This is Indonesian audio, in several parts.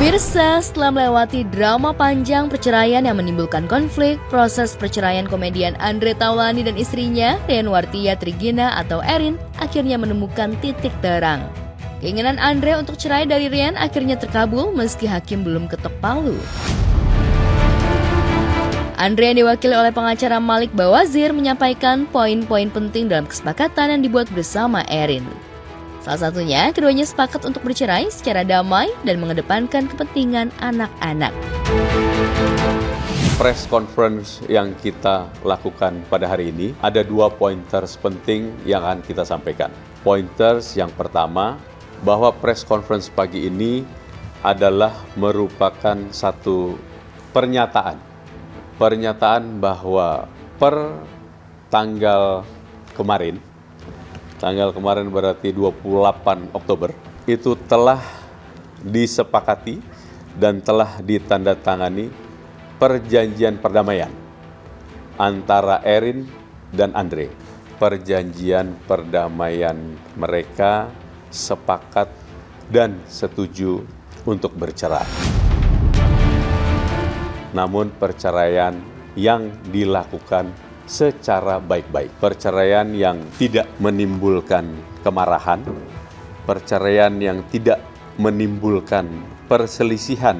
Pemirsa, setelah melewati drama panjang perceraian yang menimbulkan konflik, proses perceraian komedian Andre Taulany dan istrinya, Rian Wartia Trigina atau Erin, akhirnya menemukan titik terang. Keinginan Andre untuk cerai dari Rian akhirnya terkabul meski hakim belum ketok palu. Andre yang diwakili oleh pengacara Malik Bawazir menyampaikan poin-poin penting dalam kesepakatan yang dibuat bersama Erin. Salah satunya, keduanya sepakat untuk bercerai secara damai dan mengedepankan kepentingan anak-anak. Press conference yang kita lakukan pada hari ini, ada 2 pointers penting yang akan kita sampaikan. Pointers yang pertama, bahwa press conference pagi ini adalah merupakan satu pernyataan. Pernyataan bahwa per tanggal kemarin berarti 28 Oktober, itu telah disepakati dan telah ditandatangani perjanjian perdamaian antara Erin dan Andre. Perjanjian perdamaian mereka sepakat dan setuju untuk bercerai. Namun perceraian yang dilakukan secara baik-baik. Perceraian yang tidak menimbulkan kemarahan, perceraian yang tidak menimbulkan perselisihan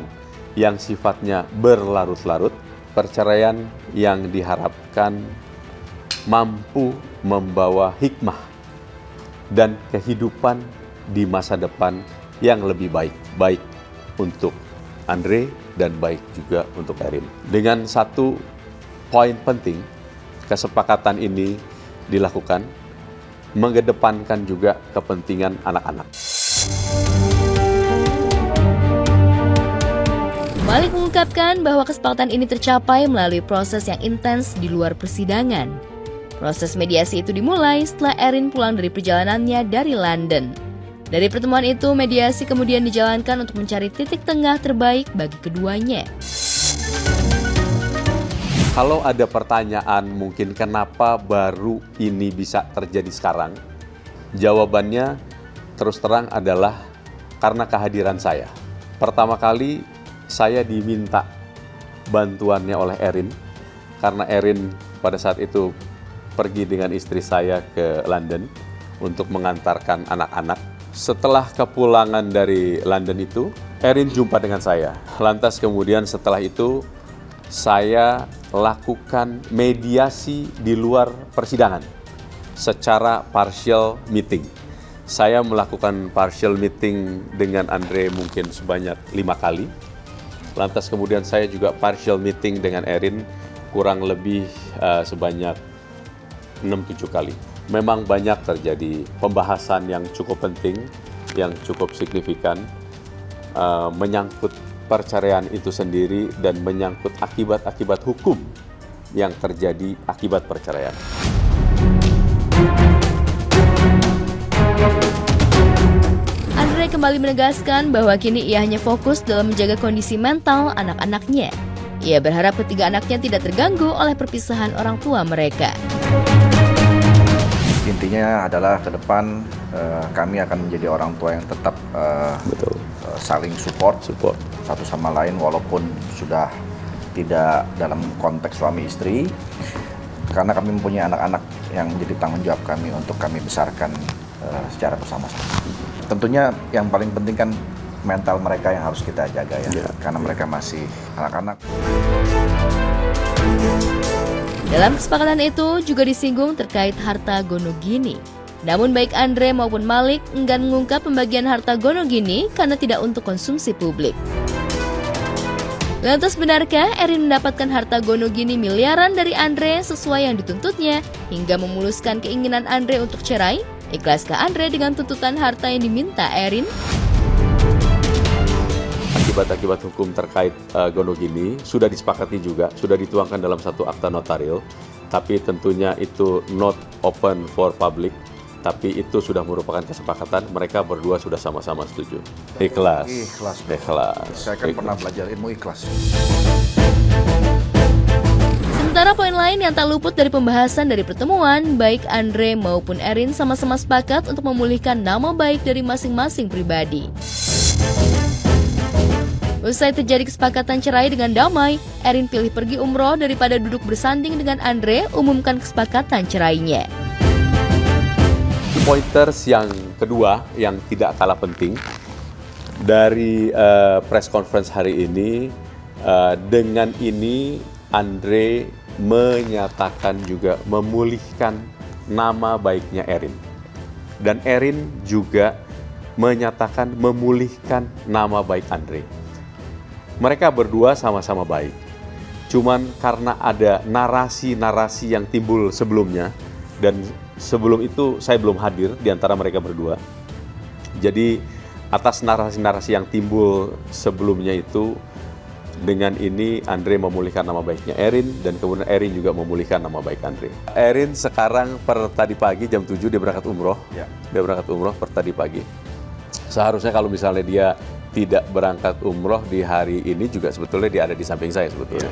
yang sifatnya berlarut-larut, perceraian yang diharapkan mampu membawa hikmah dan kehidupan di masa depan yang lebih baik, baik untuk Andre dan baik juga untuk Erin. Dengan satu poin penting, kesepakatan ini dilakukan mengedepankan juga kepentingan anak-anak. Malik mengungkapkan bahwa kesepakatan ini tercapai melalui proses yang intens di luar persidangan. Proses mediasi itu dimulai setelah Erin pulang dari perjalanannya dari London. Dari pertemuan itu, mediasi kemudian dijalankan untuk mencari titik tengah terbaik bagi keduanya. Kalau ada pertanyaan mungkin kenapa baru ini bisa terjadi sekarang, jawabannya terus terang adalah karena kehadiran saya. Pertama kali saya diminta bantuannya oleh Erin, karena Erin pada saat itu pergi dengan istri saya ke London untuk mengantarkan anak-anak. Setelah kepulangan dari London itu, Erin jumpa dengan saya. Lantas kemudian setelah itu, saya lakukan mediasi di luar persidangan secara partial meeting. Saya melakukan partial meeting dengan Andre mungkin sebanyak 5 kali. Lantas kemudian saya juga partial meeting dengan Erin kurang lebih sebanyak 6-7 kali. Memang banyak terjadi pembahasan yang cukup penting, yang cukup signifikan, menyangkut perceraian itu sendiri dan menyangkut akibat-akibat hukum yang terjadi akibat perceraian. Andre kembali menegaskan bahwa kini ia hanya fokus dalam menjaga kondisi mental anak-anaknya. Ia berharap ketiga anaknya tidak terganggu oleh perpisahan orang tua mereka. Intinya adalah ke depan kami akan menjadi orang tua yang tetap saling support satu sama lain walaupun sudah tidak dalam konteks suami istri, karena kami mempunyai anak-anak yang menjadi tanggung jawab kami untuk kami besarkan secara bersama-sama. Tentunya yang paling penting kan mental mereka yang harus kita jaga ya, karena mereka masih anak-anak. Dalam kesepakatan itu juga disinggung terkait harta gono gini. Namun baik Andre maupun Malik enggan mengungkap pembagian harta gono gini karena tidak untuk konsumsi publik. Lantas benarkah Erin mendapatkan harta gono gini miliaran dari Andre sesuai yang dituntutnya hingga memuluskan keinginan Andre untuk cerai? Ikhlaskah Andre dengan tuntutan harta yang diminta Erin? Akibat-akibat hukum terkait gono gini sudah disepakati juga, sudah dituangkan dalam satu akta notaril, tapi tentunya itu not open for public. Tapi itu sudah merupakan kesepakatan, mereka berdua sudah sama-sama setuju. Ikhlas. Saya kan pernah belajar ilmu ikhlas. Sementara poin lain yang tak luput dari pembahasan dari pertemuan, baik Andre maupun Erin sama-sama sepakat untuk memulihkan nama baik dari masing-masing pribadi. Usai terjadi kesepakatan cerai dengan damai, Erin pilih pergi umroh daripada duduk bersanding dengan Andre umumkan kesepakatan cerainya. Pointers yang kedua yang tidak kalah penting dari press conference hari ini, dengan ini Andre menyatakan juga memulihkan nama baiknya Erin. Dan Erin juga menyatakan memulihkan nama baik Andre. Mereka berdua sama-sama baik. Cuman karena ada narasi-narasi yang timbul sebelumnya, dan sebelum itu saya belum hadir di antara mereka berdua. Jadi atas narasi-narasi yang timbul sebelumnya itu, dengan ini Andre memulihkan nama baiknya Erin, dan kemudian Erin juga memulihkan nama baik Andre. Erin sekarang per tadi pagi jam 7 dia berangkat umroh. Ya. Dia berangkat umroh per tadi pagi. Seharusnya kalau misalnya dia tidak berangkat umroh di hari ini juga sebetulnya dia ada di samping saya sebetulnya.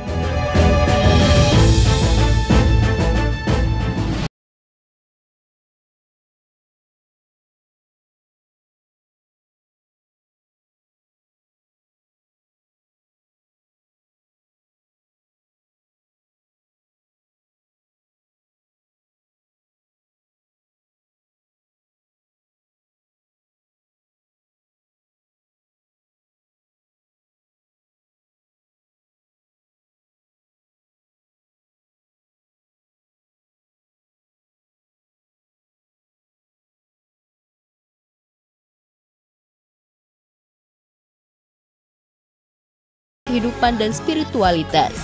Kehidupan dan spiritualitas.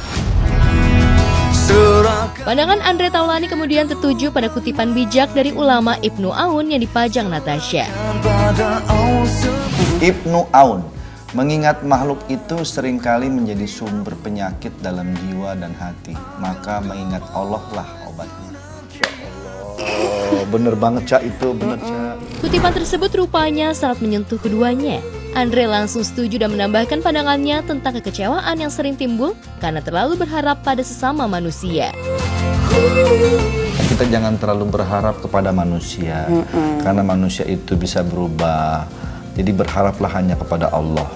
Pandangan Andre Taulany kemudian tertuju pada kutipan bijak dari ulama Ibnu Aun yang dipajang Natasha. Ibnu Aun, mengingat makhluk itu seringkali menjadi sumber penyakit dalam jiwa dan hati, maka mengingat Allah lah obatnya. Insya Allah, bener banget Cak itu, bener Cak. Kutipan tersebut rupanya sangat menyentuh keduanya. Andre langsung setuju dan menambahkan pandangannya tentang kekecewaan yang sering timbul karena terlalu berharap pada sesama manusia. Kita jangan terlalu berharap kepada manusia, karena manusia itu bisa berubah. Jadi berharaplah hanya kepada Allah.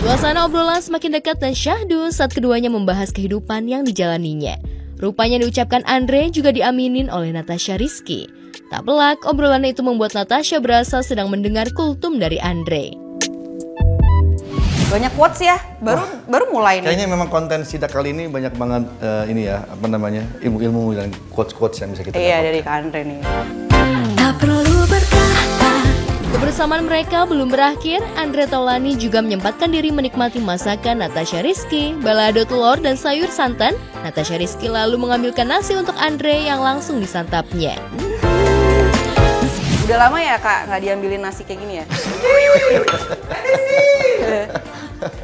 Suasana obrolan semakin dekat dan syahdu saat keduanya membahas kehidupan yang dijalaninya. Rupanya diucapkan Andre juga diaminin oleh Natasha Rizky. Tak pelak, obrolan itu membuat Natasha berasa sedang mendengar kultum dari Andre. Banyak quotes ya, baru mulai nih. Kayaknya memang konten sidak kali ini banyak banget ini ya, apa namanya, ilmu-ilmu dan quotes-quotes yang bisa kita dapatkan. Iya, dari Kak Andre nih. Tak perlu berkata. Kebersamaan mereka belum berakhir, Andre Taulany juga menyempatkan diri menikmati masakan Natasha Rizky, balado telur dan sayur santan. Natasha Rizky lalu mengambilkan nasi untuk Andre yang langsung disantapnya. Udah lama ya Kak nggak diambilin nasi kayak gini ya?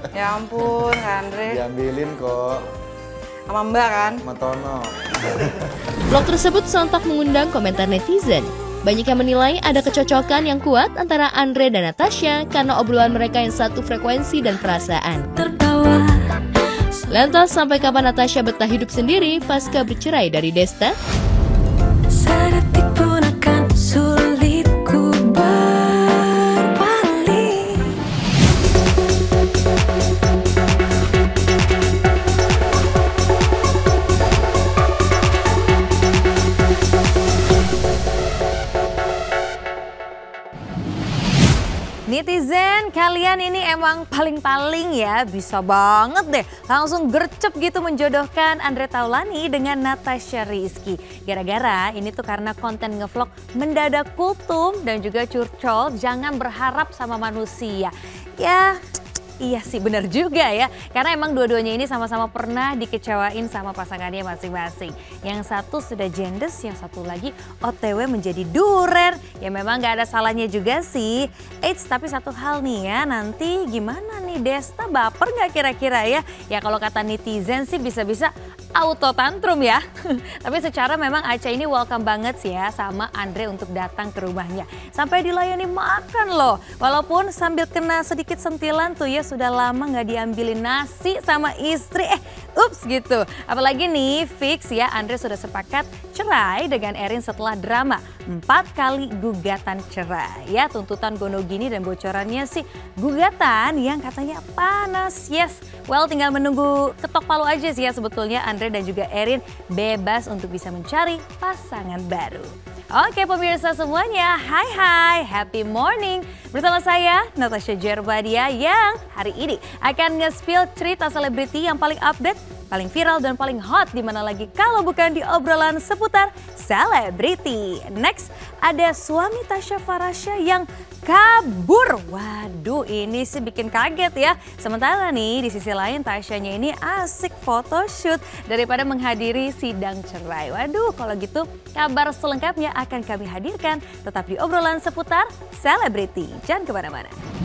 Ya ampun Kak Andre. Diambilin kok. Sama Mbak kan? Sama Tono. Vlog tersebut sontak mengundang komentar netizen. Banyak yang menilai ada kecocokan yang kuat antara Andre dan Natasha karena obrolan mereka yang satu frekuensi dan perasaan. Tertawa. Lantas sampai kapan Natasha betah hidup sendiri pasca bercerai dari Desta? Sedetik pun akan sulit ku berbalik. Netizen, kalian ini emang paling-paling ya, bisa banget deh langsung gercep gitu menjodohkan Andre Taulany dengan Natasha Rizky. Gara-gara ini tuh karena konten ngevlog mendadak kultum dan juga curcol, jangan berharap sama manusia. Ya, iya sih benar juga ya, karena emang dua-duanya ini sama-sama pernah dikecewain sama pasangannya masing-masing. Yang satu sudah jendes, yang satu lagi OTW menjadi duren. Ya memang gak ada salahnya juga sih. Eits, tapi satu hal nih ya, nanti gimana nih Desta baper gak kira-kira ya? Ya kalau kata netizen sih bisa-bisa auto tantrum ya. Tapi secara memang Aca ini welcome banget sih ya sama Andre untuk datang ke rumahnya. Sampai dilayani makan loh. Walaupun sambil kena sedikit sentilan tuh ya, sudah lama nggak diambilin nasi sama istri. ups gitu. Apalagi nih fix ya Andre sudah sepakat cerai dengan Erin setelah drama 4 kali gugatan cerai. Ya tuntutan Gonogini dan bocorannya sih gugatan yang katanya panas. Yes, well tinggal menunggu ketok palu aja sih ya sebetulnya Andre dan juga Erin bebas untuk bisa mencari pasangan baru. Oke pemirsa semuanya, hai, happy morning. Bersama saya Natasha Jerbadia yang hari ini akan nge-spill cerita selebriti yang paling update, paling viral dan paling hot di mana lagi kalau bukan di obrolan seputar selebriti. Next ada suami Tasya Farasya yang kabur. Waduh ini sih bikin kaget ya. Sementara nih di sisi lain Tasyanya ini asik photoshoot daripada menghadiri sidang cerai. Waduh kalau gitu kabar selengkapnya akan kami hadirkan tetap di obrolan seputar selebriti. Jangan kemana-mana.